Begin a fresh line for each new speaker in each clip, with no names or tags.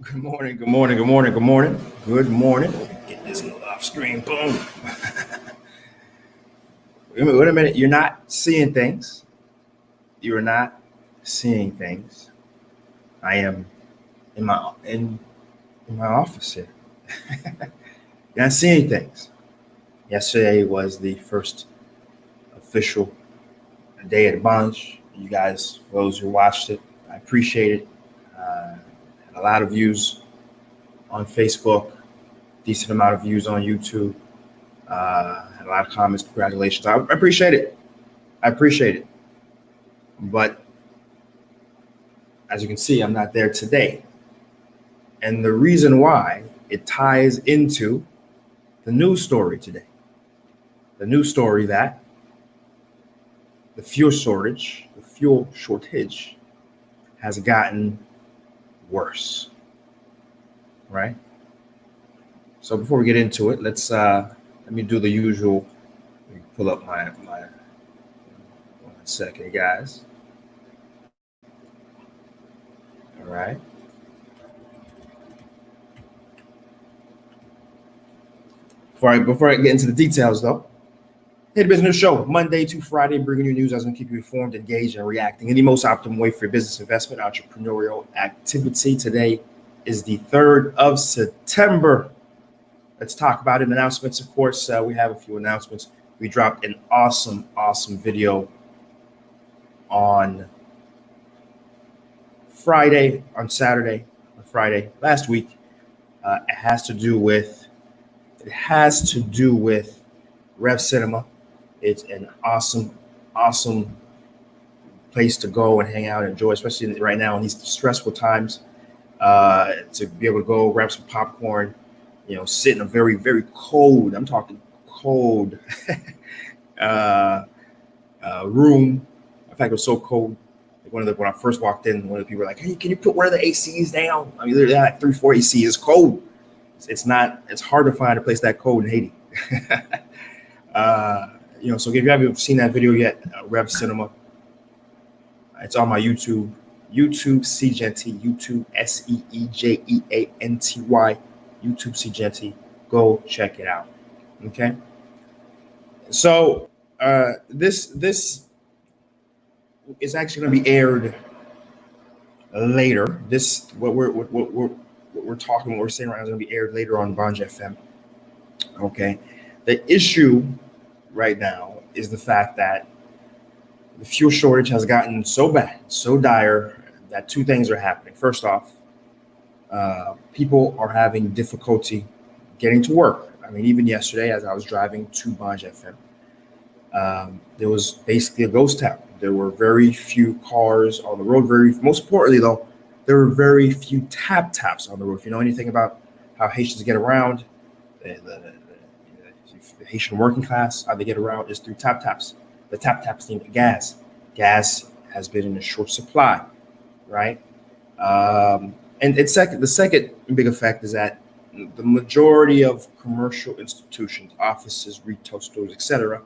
Good morning, good morning, good morning, good morning, good morning. Get this off screen. Boom. Wait a minute. You're not seeing things. You are not seeing things. I am in my office here. You're not seeing things. Yesterday was the first official day at the bunch. You guys, for those who watched it, I appreciate it. Had a lot of views on Facebook, decent amount of views on YouTube. Had a lot of comments. Congratulations. I appreciate it. I appreciate it. But as you can see, I'm not there today. And the reason why it ties into the news story today. The news story that the fuel shortage has gotten worse. Right? So before we get into it, let me do the usual. Let me pull up my 1 second, guys. All right. Before I get into the details, though, Haiti Business Show, Monday to Friday, bringing you news that's going to keep you informed, engaged, and reacting in the most optimal way for your business, investment, entrepreneurial activity. Today is the 3rd of September. Let's talk about it. Announcements, of course. We have a few announcements. We dropped an awesome video on Friday last week. It has to do with Rev Cinema. It's an awesome place to go and hang out and enjoy, especially right now in these stressful times. To be able to go grab some popcorn, sit in a very, very cold, I'm talking cold room. In fact, it was so cold. Like when I first walked in, one of the people were like, "Hey, can you put one of the ACs down?" I mean, they're like 3-4 AC. It's cold. It's hard to find a place that cold in Haiti. So if you haven't seen that video yet, Rev Cinema, it's on my YouTube Seegenty, YouTube SEEJEANTY, YouTube Seegenty. Go check it out. Okay. So this is actually going to be aired later. What we're talking, what we're saying right now is going to be aired later on Banj FM. Okay. The issue right now is the fact that the fuel shortage has gotten so bad, so dire, that two things are happening. First off, people are having difficulty getting to work. I mean, even yesterday, as I was driving to Banj FM, there was basically a ghost town. There were very few cars on the road. Most importantly, though, there were very few taps on the road. If you know anything about how Haitians get around, the Haitian working class, how they get around is through taps. The taps need gas. Gas has been in a short supply, right? The second big effect is that the majority of commercial institutions, offices, retail stores, etc.,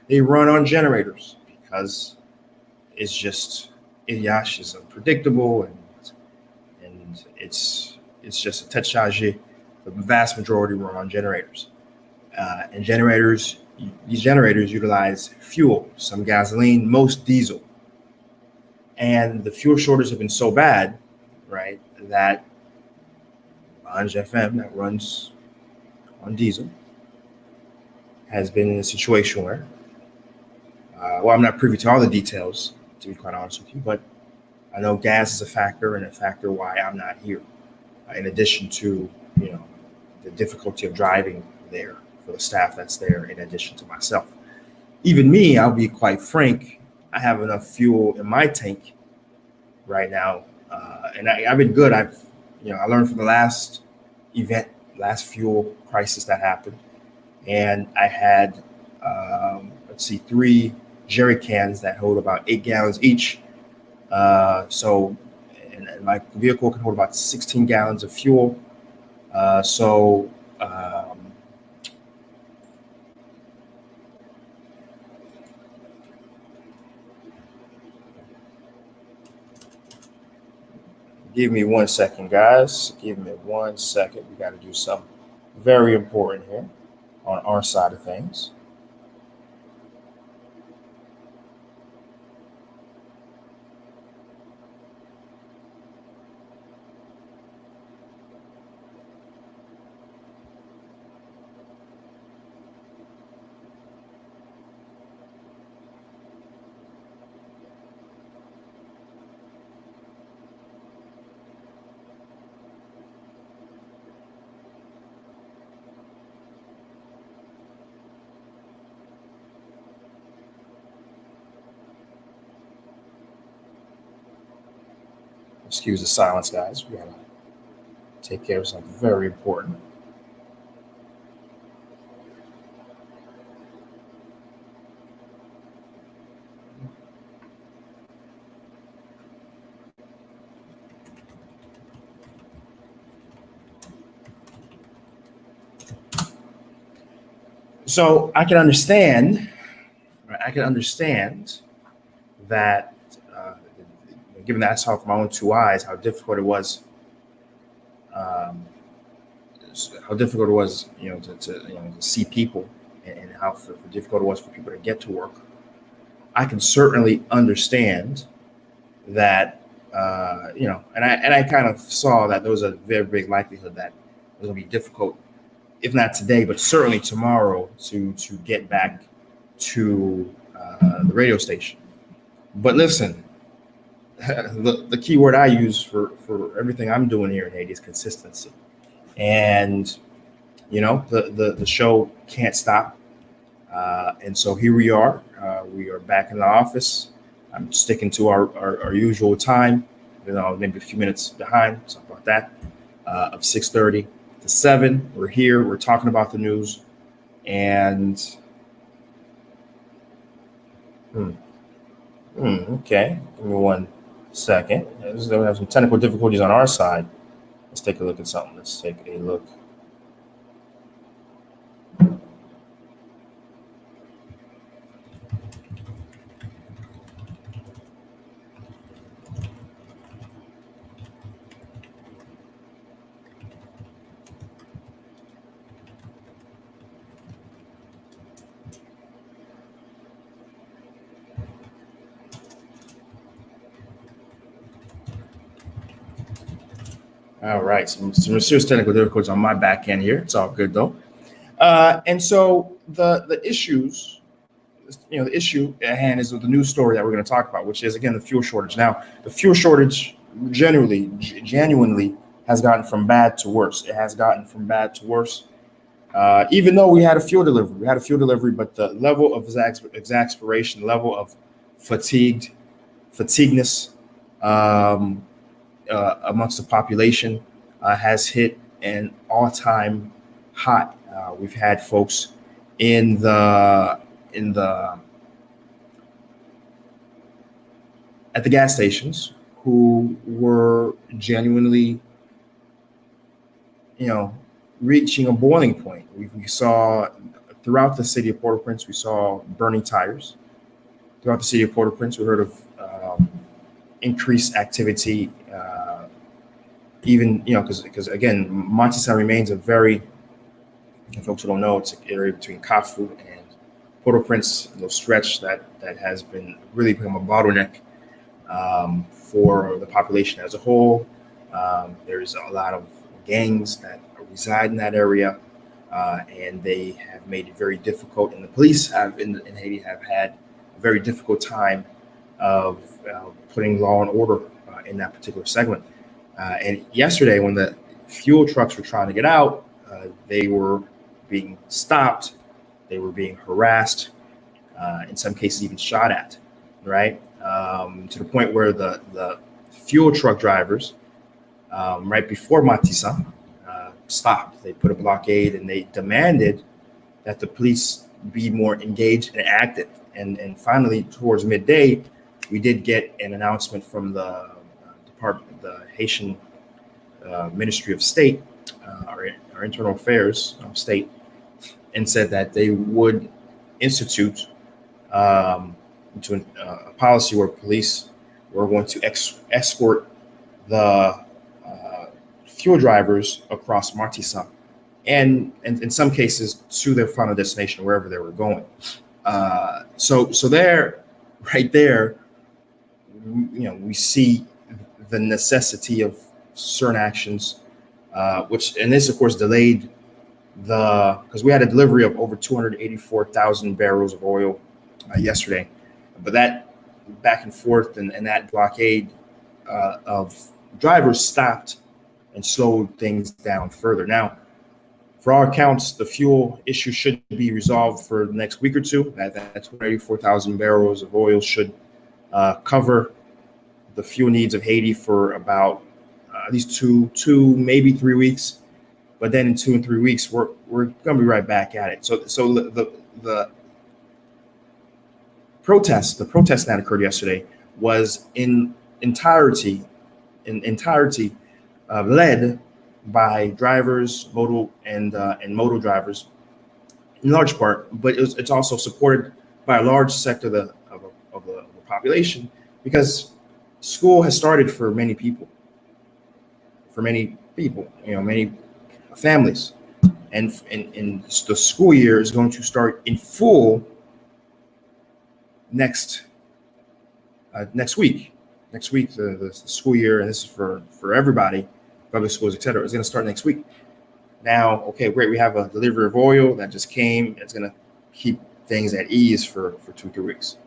they run on generators because it's just Iyash is unpredictable and it's just a tête chargé. The vast majority run on generators, and these generators utilize fuel, some gasoline, most diesel, and the fuel shortages have been so bad, right, that Banj FM that runs on diesel has been in a situation where, I'm not privy to all the details, to be quite honest with you, but I know gas is a factor and a factor why I'm not here. In addition to, the difficulty of driving there for the staff that's there, in addition to myself. Even me, I'll be quite frank, I have enough fuel in my tank right now, and I've been good. I learned from the last fuel crisis that happened, and I had 3 jerry cans that hold about 8 gallons each. And my vehicle can hold about 16 gallons of fuel. Give me 1 second, guys. Give me 1 second. We got to do something very important here on our side of things. Excuse the silence, guys. We gotta take care of something very important. So I can understand, right? I can understand that, given that I saw with my own two eyes, um, how difficult it was, to see people, and how difficult it was for people to get to work. I can certainly understand that, and I kind of saw that there was a very big likelihood that it was going to be difficult, if not today, but certainly tomorrow, to get back to the radio station. But listen, the key word I use for everything I'm doing here in Haiti is consistency. And the show can't stop. And so here we are. We are back in the office. I'm sticking to our usual time, maybe a few minutes behind. Something about that. Of 6:30 to 7. We're here. We're talking about the news. And hmm, okay, give me 1 second. We have some technical difficulties on our side. Let's take a look at something. Let's take a look. All right, some serious technical difficulties on my back end here. It's all good though. And so the issues, the issue at hand is with the news story that we're going to talk about, which is again the fuel shortage. Now, the fuel shortage genuinely has gotten from bad to worse. It has gotten from bad to worse. Even though we had a fuel delivery, but the level of exasperation, level of fatigueness, um, amongst the population, has hit an all-time high. We've had folks in the at the gas stations who were genuinely, you know, reaching a boiling point. We saw throughout the city of Port-au-Prince, we saw burning tires. Throughout the city of Port-au-Prince, we heard of increased activity. Even because again, Montesson remains a very, and folks who don't know, it's an area between Cafu and Port-au-Prince, stretch that has been really become a bottleneck, for the population as a whole. There's a lot of gangs that reside in that area, and they have made it very difficult. And the police in Haiti have had a very difficult time of putting law and order in that particular segment. And yesterday, when the fuel trucks were trying to get out, they were being stopped, they were being harassed, in some cases even shot at, right? To the point where the fuel truck drivers, right before Matissa, stopped. They put a blockade and they demanded that the police be more engaged and active. And finally, towards midday, we did get an announcement from the the Haitian Ministry of State, our Internal Affairs state, and said that they would institute, into a policy where police were going to escort the fuel drivers across Martissa, and in some cases to their final destination, wherever they were going. So there, right there, we see the necessity of certain actions, and this of course delayed because we had a delivery of over 284,000 barrels of oil yesterday, but that back and forth and that blockade of drivers stopped and slowed things down further. Now, for our accounts, the fuel issue should be resolved for the next week or two. That 284,000 barrels of oil should cover the fuel needs of Haiti for about at least two, maybe 3 weeks. But then in 2 and 3 weeks, we're going to be right back at it. So the protest that occurred yesterday was in entirety led by drivers, moto drivers, in large part, but it's also supported by a large sector of the population, because school has started for many people, many families, and the school year is going to start in full next week. Next week, the school year, and this is for everybody, public schools, etc., is going to start next week. Now, okay, great. We have a delivery of oil that just came. It's going to keep things at ease for 2 or 3 weeks.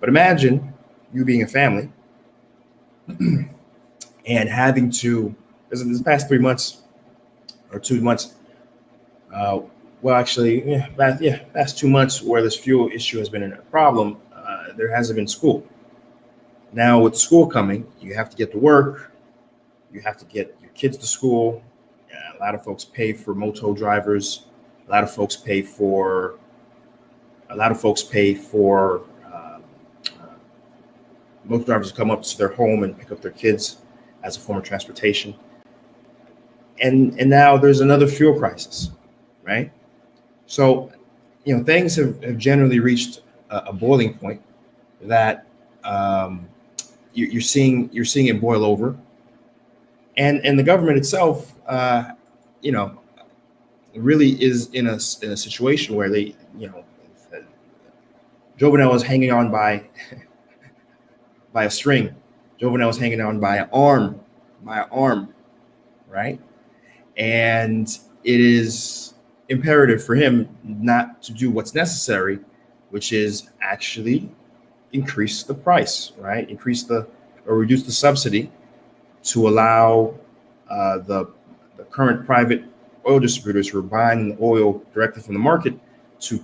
But imagine you being a family and having to, this past 3 months or 2 months, past 2 months where this fuel issue has been a problem, there hasn't been school. Now with school coming, you have to get to work, you have to get your kids to school. A lot of folks pay for moto drivers. A lot of folks pay for moto drivers to come up to their home and pick up their kids as a form of transportation. And now there's another fuel crisis, right? So, things have generally reached a boiling point that you're seeing it boil over, and the government itself, really is in a situation where they, Jovenel is hanging on by a string. Jovenel is hanging on by an arm, right? And it is imperative for him not to do what's necessary, which is actually increase the price, right? Reduce the subsidy to allow the current private oil distributors who are buying the oil directly from the market to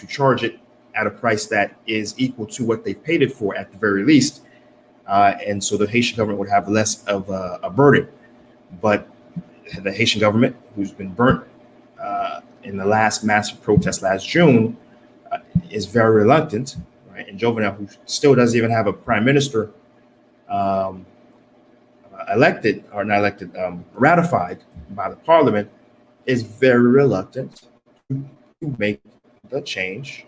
charge it at a price that is equal to what they've paid it for at the very least. And so the Haitian government would have less of a burden. But the Haitian government, who's been burnt in the last massive protest last June, is very reluctant, right? And Jovenel, who still doesn't even have a prime minister ratified by the parliament, is very reluctant to make the change,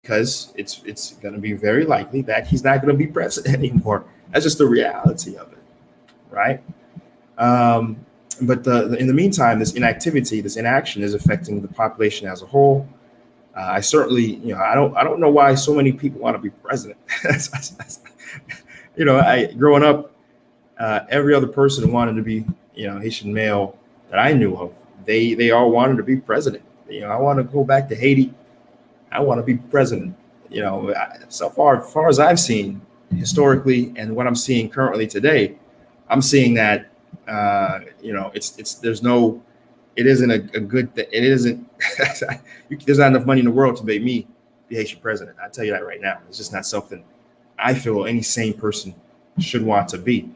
because it's going to be very likely that he's not going to be president anymore. That's just the reality of it, right? But in the meantime, this inactivity, this inaction is affecting the population as a whole. I certainly, I don't know why so many people want to be president. Growing up, every other person wanted to be, Haitian male that I knew of. They all wanted to be president. I want to go back to Haiti. I want to be president. So far as I've seen historically, and what I'm seeing currently today, I'm seeing that it isn't a good thing. It isn't. There's not enough money in the world to make me the Haitian president. I tell you that right now. It's just not something I feel any sane person should want to be.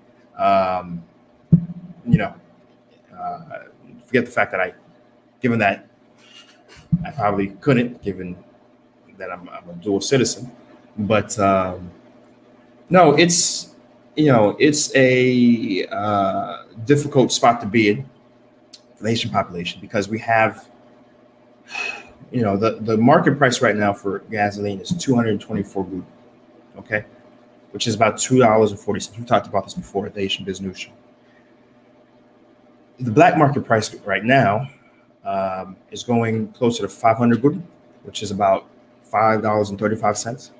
Forget the fact that given that I probably couldn't, given that I'm a dual citizen, but no, it's a difficult spot to be in for the Haitian population, because we have, the market price right now for gasoline is $224 good. Okay, which is about $2.40. We talked about this before at the Haitian Business Show. The black market price right now is going closer to 500 good, which is about $5.35.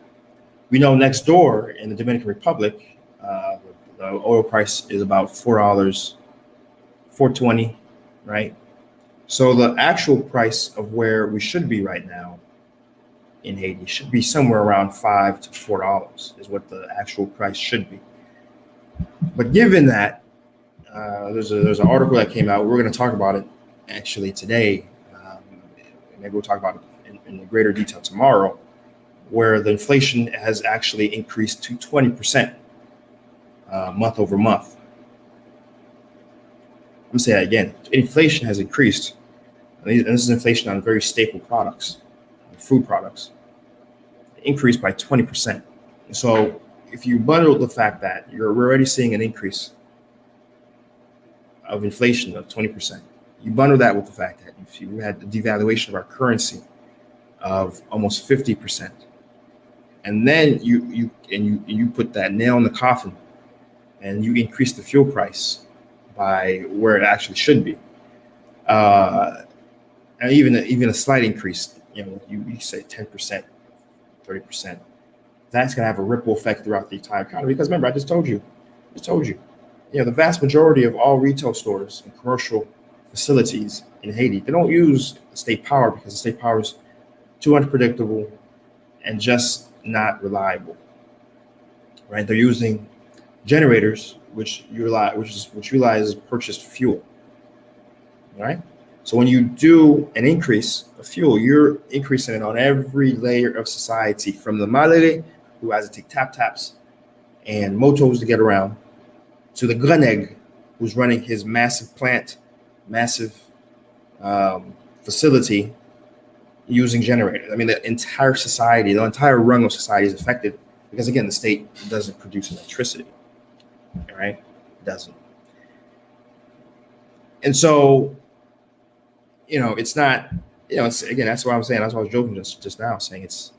We know next door in the Dominican Republic, the oil price is about $4.20, right? So the actual price of where we should be right now in Haiti should be somewhere around $5 to $4 is what the actual price should be. But given that, there's an article that came out. We're going to talk about it actually today. Maybe we'll talk about it in greater detail tomorrow, where the inflation has actually increased to 20% month over month. I'm going to say that again. Inflation has increased. And this is inflation on very staple products, food products, increased by 20%. So if you bundle the fact that we're already seeing an increase of inflation of 20%, you bundle that with the fact that if you had the devaluation of our currency of almost 50%, and then you put that nail in the coffin and you increase the fuel price by where it actually should be, and even a slight increase, you say 10%, 30%, that's going to have a ripple effect throughout the entire economy. Because remember, I just told you, the vast majority of all retail stores and commercial facilities in Haiti, they don't use state power because the state power is too unpredictable and just not reliable, right? They're using generators, which utilizes purchased fuel, right? So when you do an increase of fuel, you're increasing it on every layer of society, from the Malere, who has to take tap-taps and motos to get around, to the Greneg, who's running his massive plant, massive facility using generators. I mean, the entire society, the entire rung of society is affected because, again, the state doesn't produce electricity, right? It doesn't. And so, it's not, it's, again, that's what I'm saying. That's what I was joking just now, saying it's,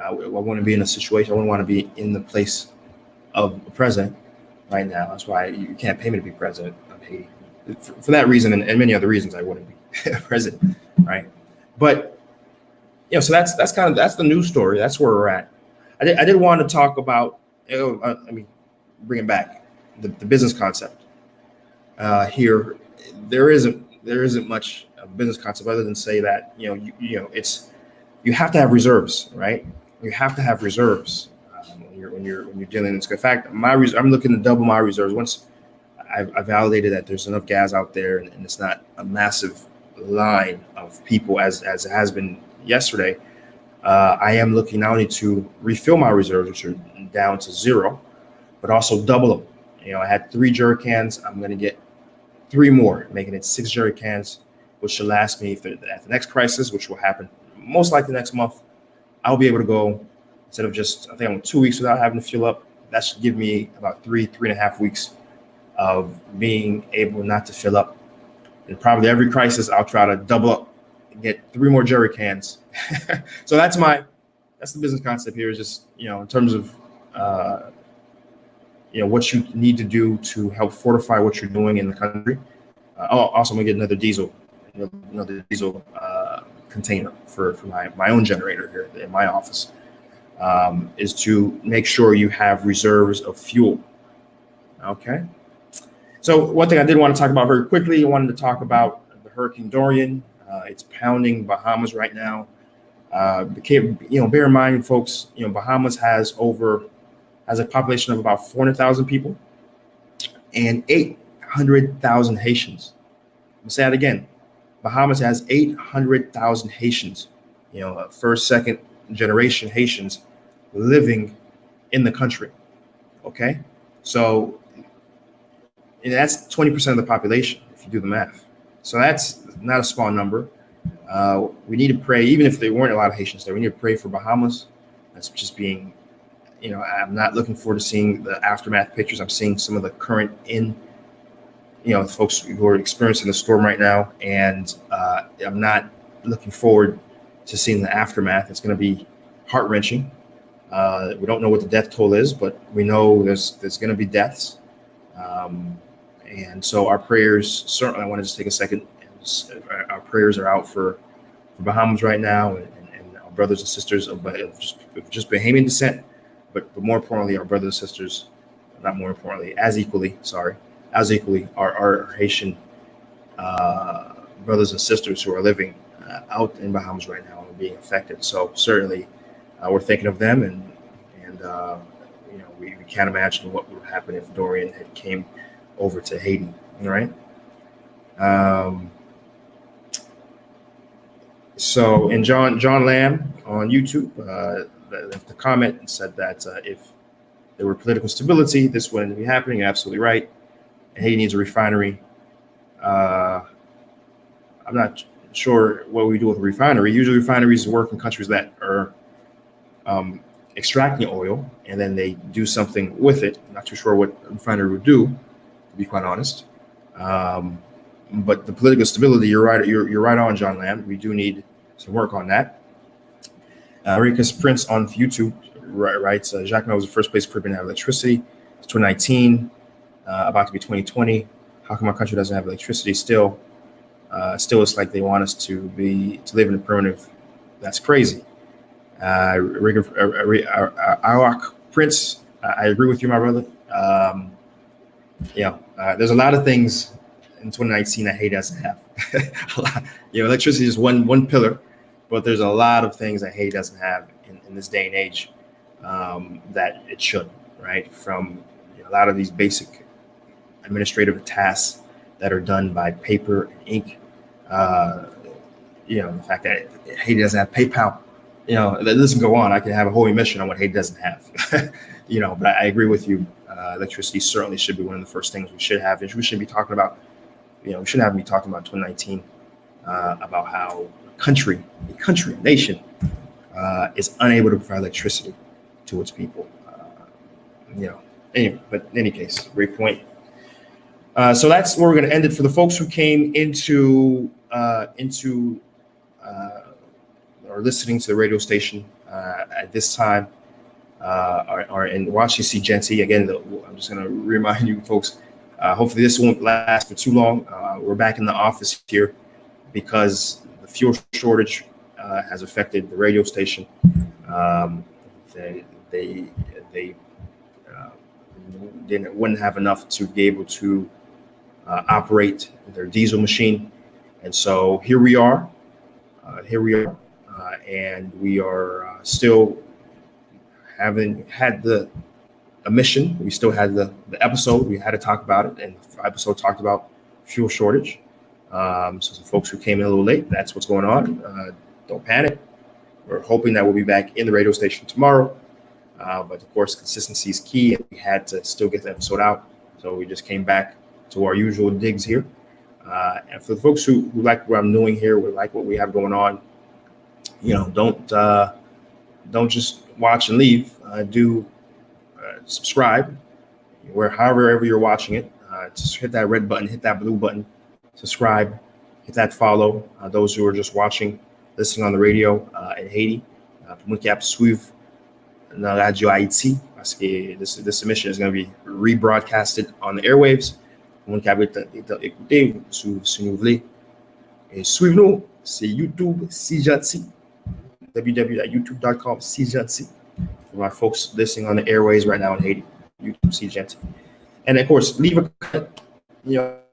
I want to be in a situation, I wouldn't want to be in the place of a president right now. That's why you can't pay me to be president of Haiti. For that reason and many other reasons, I wouldn't be president, right? But, so that's the news story. That's where we're at. I did want to talk about, bring it back, the business concept here. There isn't much of a business concept other than say that, you have to have reserves, right? You have to have reserves when you're dealing in this. In fact, I'm looking to double my reserves once I validated that there's enough gas out there and it's not a massive line of people as it has been yesterday. I am looking not only to refill my reserves, which are down to 0, but also double them. I had 3 jerry cans. I'm going to get 3 more, making it 6 jerry cans, which should last me at the next crisis, which will happen most likely next month. I'll be able to go, instead of just, I think I'm 2 weeks without having to fuel up. That should give me about 3.5 weeks of being able not to fill up. And probably every crisis, I'll try to double up and get 3 more jerry cans. So that's the business concept here, is just, in terms of, what you need to do to help fortify what you're doing in the country. Also, I'm gonna get another diesel container for my own generator here in my office, is to make sure you have reserves of fuel. Okay. So one thing I did want to talk about very quickly, I wanted to talk about the Hurricane Dorian. It's pounding Bahamas right now. Bear in mind, folks, Bahamas has a population of about 400,000 people and 800,000 Haitians. I'll say that again. Bahamas has 800,000 Haitians, first, second generation Haitians living in the country. Okay. So that's 20% of the population, if you do the math. So that's not a small number. We need to pray, even if there weren't a lot of Haitians there, we need to pray for Bahamas. That's just being, I'm not looking forward to seeing the aftermath pictures. I'm seeing some of the current folks who are experiencing the storm right now. And I'm not looking forward to seeing the aftermath. It's going to be heart-wrenching. We don't know what the death toll is, but we know there's going to be deaths. And so our prayers, certainly, I want to just take a second. Our prayers are out for Bahamas right now, and our brothers and sisters of just Bahamian descent, but more importantly, our brothers and sisters, not more importantly, as equally, our Haitian brothers and sisters who are living out in Bahamas right now and being affected. So certainly, we're thinking of them, and we can't imagine what would happen if Dorian had came over to Haiti. All right. So, and John Lamb on YouTube left a comment and said that if there were political stability, this wouldn't be happening. You're absolutely right. And Haiti needs a refinery. I'm not sure what we do with a refinery. Usually refineries work in countries that are extracting oil, and then they do something with it. I'm not too sure what a refinery would do, to be quite honest. But the political stability, you're right. You're right on, John Lamb. We do need some work on that. Rica's Prince on YouTube writes, Jacques was the first place Caribbean to have electricity. It's 2019, about to be 2020. How come our country doesn't have electricity still? Still, it's like they want us to live in a primitive. That's crazy. Prince, I agree with you, my brother. There's a lot of things in 2019 that Haiti doesn't have. Electricity is one pillar, but there's a lot of things that Haiti doesn't have in this day and age that it should, right? From a lot of these basic administrative tasks that are done by paper and ink. The fact that Haiti doesn't have PayPal, that doesn't go on. I can have a whole emission on what Haiti doesn't have, but I agree with you. Electricity certainly should be one of the first things we should have. We should be talking about, we shouldn't have me talking about 2019 about how a nation is unable to provide electricity to its people. Anyway, but in any case, great point. So that's where we're going to end it for the folks who came into or listening to the radio station at this time. Are in Washington, Genty. Again, I'm just going to remind you folks, hopefully this won't last for too long. We're back in the office here because the fuel shortage has affected the radio station. They wouldn't have enough to be able to operate their diesel machine. And so here we are, and we are still having had the mission. We still had the episode. We had to talk about it, and the episode talked about fuel shortage. So some folks who came in a little late, that's what's going on. Don't panic. We're hoping that we'll be back in the radio station tomorrow. But of course, consistency is key, and we had to still get the episode out. So we just came back to our usual digs here. And for the folks who like what I'm doing here, who like what we have going on, don't just watch and leave. Do subscribe, however you're watching it. Just hit that red button, hit that blue button, subscribe, hit that follow. Those who are just watching, listening on the radio in Haiti, pour moun ki ap suiv nan Radio Haiti, parce que this emission is going to be rebroadcasted on the airwaves. Pour moun ki ap écouter, si nou vle, et suiv nou, c'est YouTube Si Genty, www.youtube.com Si Genty. For my folks listening on the airways right now in Haiti, YouTube Si Genty. And of course, leave a comment,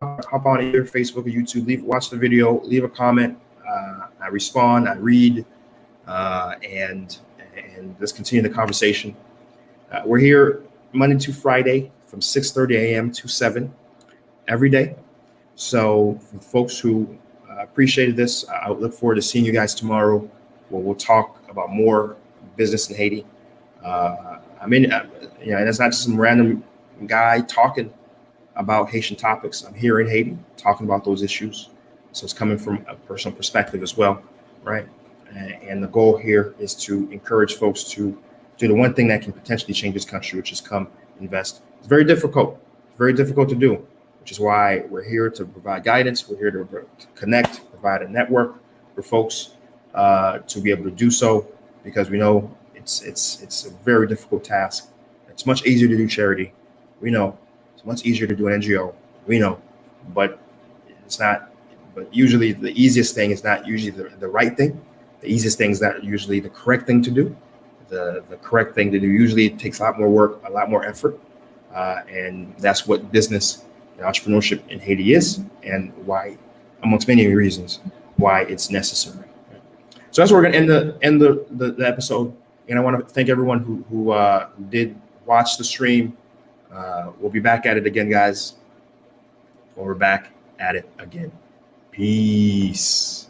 hop on either Facebook or YouTube, watch the video, leave a comment. I respond, I read, and let's continue the conversation. We're here Monday to Friday from 6:30 a.m. to 7 every day. So for folks who appreciated this, I look forward to seeing you guys tomorrow, where we'll talk about more business in Haiti. And it's not just some random guy talking about Haitian topics. I'm here in Haiti talking about those issues. So it's coming from a personal perspective as well, right? And the goal here is to encourage folks to do the one thing that can potentially change this country, which is come invest. It's very difficult to do, which is why we're here to provide guidance. We're here to connect, provide a network for folks to be able to do so, because we know It's a very difficult task. It's much easier to do charity. We know. It's much easier to do an NGO. We know. But it's not. But usually the easiest thing is not usually the right thing. The easiest thing is not usually the correct thing to do. The correct thing to do usually takes a lot more work, a lot more effort. And that's what business and entrepreneurship in Haiti is, and why, amongst many reasons, why it's necessary. So that's where we're going to end the episode. And I want to thank everyone who did watch the stream. We'll be back at it again, guys. We're back at it again. Peace.